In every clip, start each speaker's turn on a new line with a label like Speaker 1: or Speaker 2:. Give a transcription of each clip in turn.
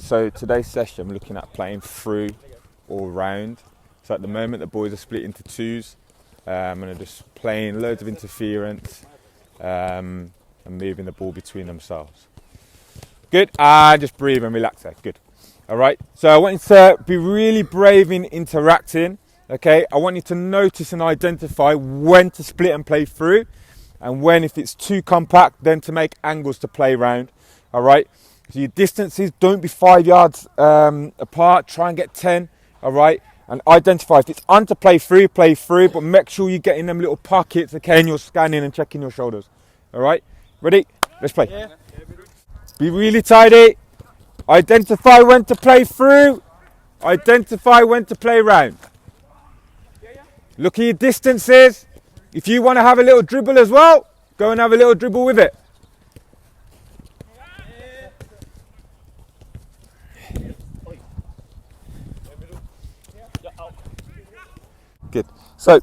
Speaker 1: So today's session I'm looking at playing through or round. So at the moment the boys are split into twos and are just playing loads of interference and moving the ball between themselves. Good, and just breathe and relax there, good. Alright, so I want you to be really brave in interacting, okay? I want you to notice and identify when to split and play through and when, if it's too compact, then to make angles to play round, alright? So your distances, don't be 5 yards apart, try and get 10, alright? And identify if it's on to play through, but make sure you get in them little pockets, okay, and you're scanning and checking your shoulders, alright? Ready? Let's play. Yeah. Be really tidy. Identify when to play through. Identify when to play round. Look at your distances. If you want to have a little dribble as well, go and have a little dribble with it. Good. So,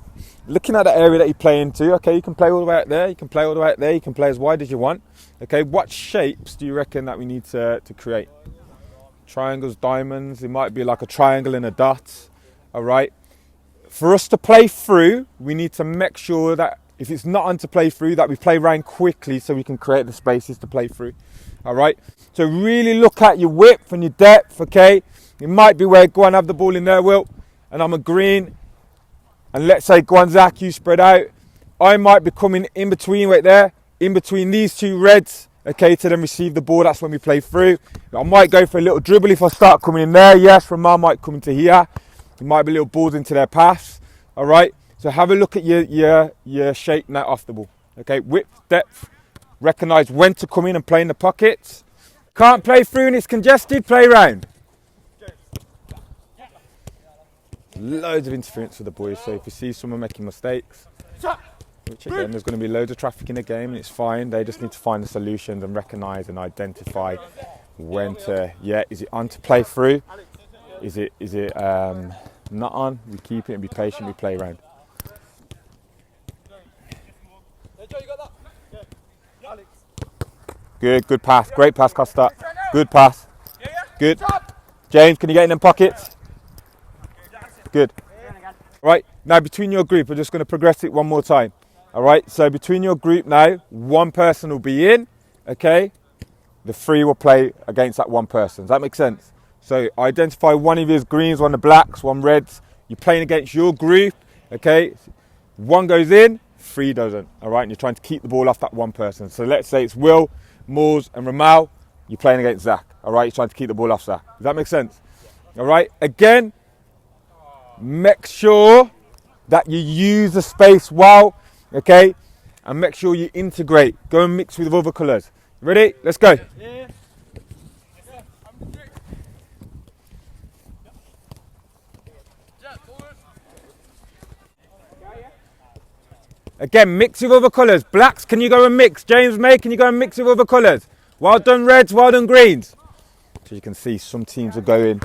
Speaker 1: looking at the area that you play into, okay, you can play all the way out there, you can play all the way out there, you can play as wide as you want. Okay, what shapes do you reckon that we need to create? Triangles, diamonds, it might be like a triangle and a dot, all right? For us to play through, we need to make sure that if it's not on to play through, that we play round quickly so we can create the spaces to play through, all right? So really look at your width and your depth, okay? It might be where, go on, have the ball in there, Will, and I'm a green, and let's say, go on, Zach, you spread out. I might be coming in between right there, in between these two reds, okay, to then receive the ball. That's when we play through. I might go for a little dribble if I start coming in there. Yes, Ramon might come into here. There might be little balls into their pass. All right. So have a look at your shape now off the ball. Okay, width, depth. Recognise when to come in and play in the pockets. Can't play through and it's congested. Play round. Loads of interference for the boys. So if you see someone making mistakes, which again, there's going to be loads of traffic in the game and it's fine. They just need to find the solutions and recognise and identify when to, is it on to play through? Is it not on? We keep it and be patient, we play around. Good pass, great pass, Costa. Good pass, good. James, can you get in them pockets? Good. Right, now between your group, we're just going to progress it one more time. All right, so between your group now, one person will be in, okay? The three will play against that one person. Does that make sense? So identify one of his greens, one of the blacks, one reds. You're playing against your group, okay? One goes in, three doesn't, all right? And you're trying to keep the ball off that one person. So let's say it's Will, Moores and Ramal. You're playing against Zach, all right? You're trying to keep the ball off Zach. Does that make sense? All right, again, make sure that you use the space well, okay, and make sure you integrate. Go and mix with other colours. Ready? Let's go. Again, mix with other colours. Blacks, can you go and mix? James May, can you go and mix with other colours? Well done, reds. Well done, greens. So you can see some teams are going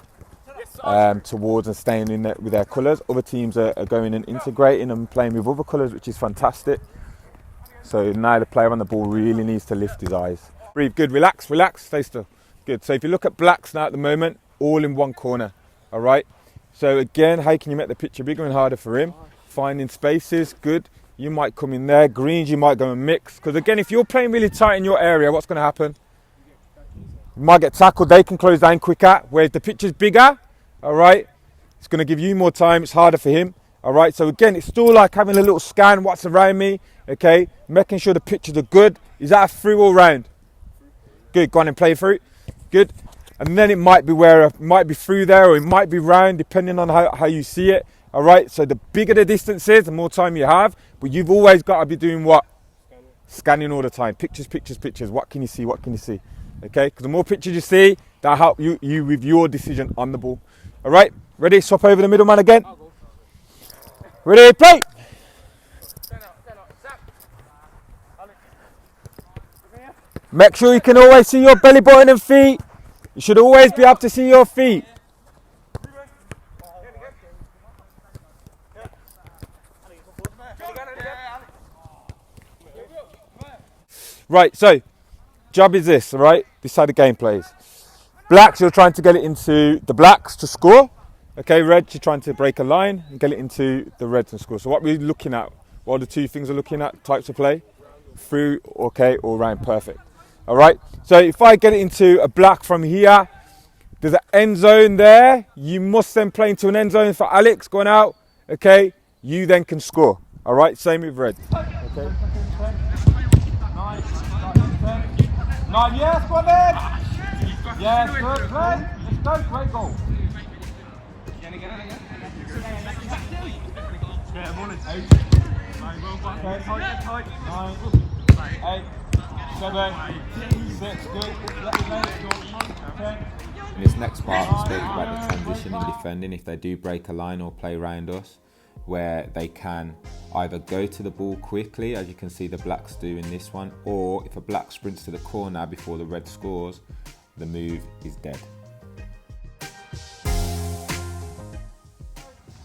Speaker 1: towards and staying in there with their colours. Other teams are going and integrating and playing with other colours, which is fantastic. So now the player on the ball really needs to lift his eyes. Breathe, good, relax, stay still. Good, so if you look at blacks now at the moment, all in one corner, all right? So again, how can you make the picture bigger and harder for him? Finding spaces, good. You might come in there. Greens, you might go and mix. Because again, if you're playing really tight in your area, what's going to happen? You might get tackled, they can close down quicker. Where if the pitch is bigger, all right, it's going to give you more time, it's harder for him, all right? So again, it's still like having a little scan, what's around me, okay? Making sure the pitches are good. Is that a through or round? Good, go on and play through, good. And then it might be where, it might be through there or it might be round, depending on how you see it, all right? So the bigger the distance is, the more time you have, but you've always got to be doing what? Scanning all the time, pictures, what can you see, okay? Because the more pictures you see, that'll help you with your decision on the ball. All right, ready? Swap over the middleman again. Ready, play. Make sure you can always see your belly button and feet. You should always be able to see your feet. Right, so job is this, all right? This is how the game plays. Blacks, you're trying to get it into the blacks to score. Okay, Reds, you're trying to break a line and get it into the Reds and score. So what we're looking at, what are the two things we're looking at? Types of play, through, okay, all round, perfect. All right, so if I get it into a black from here, there's an end zone there. You must then play into an end zone for Alex going out. Okay, you then can score. All right, same with Red. Okay. 9, yes, go on then. Yes, good play. Let's go, great goal. 8, 7, 6, good.
Speaker 2: In this next part, we spoke about the transition in defending if they do break a line or play around us, where they can either go to the ball quickly, as you can see the blacks do in this one, or if a black sprints to the corner before the red scores, the move is dead.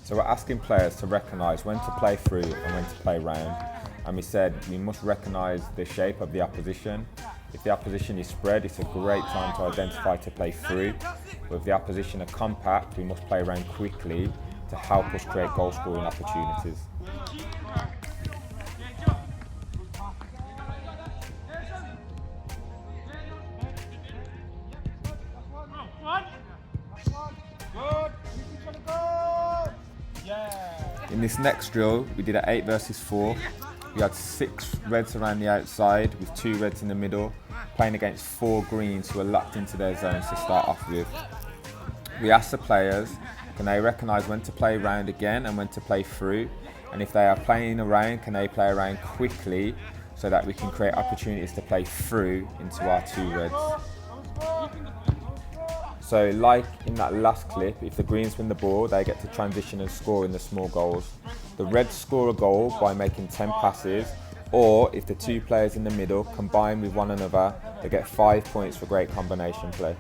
Speaker 2: So we're asking players to recognise when to play through and when to play round. And we said we must recognise the shape of the opposition. If the opposition is spread, it's a great time to identify to play through. But if the opposition are compact, we must play around quickly to help us create goal scoring opportunities. In this next drill, we did an 8 versus 4. We had 6 reds around the outside with 2 reds in the middle, playing against 4 greens who are locked into their zones to start off with. We asked the players, can they recognise when to play round again and when to play through? And if they are playing around, can they play around quickly so that we can create opportunities to play through into our 2 reds? So like in that last clip, if the greens win the ball, they get to transition and score in the small goals. The Reds score a goal by making 10 passes, or if the 2 players in the middle combine with one another, they get 5 points for great combination play.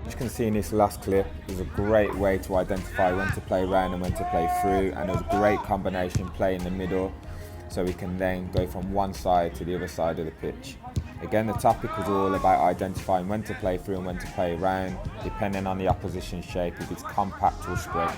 Speaker 2: As you can see in this last clip, it was a great way to identify when to play round and when to play through, and it was a great combination play in the middle, so we can then go from one side to the other side of the pitch. Again, the topic was all about identifying when to play through and when to play round, depending on the opposition shape, if it's compact or spread.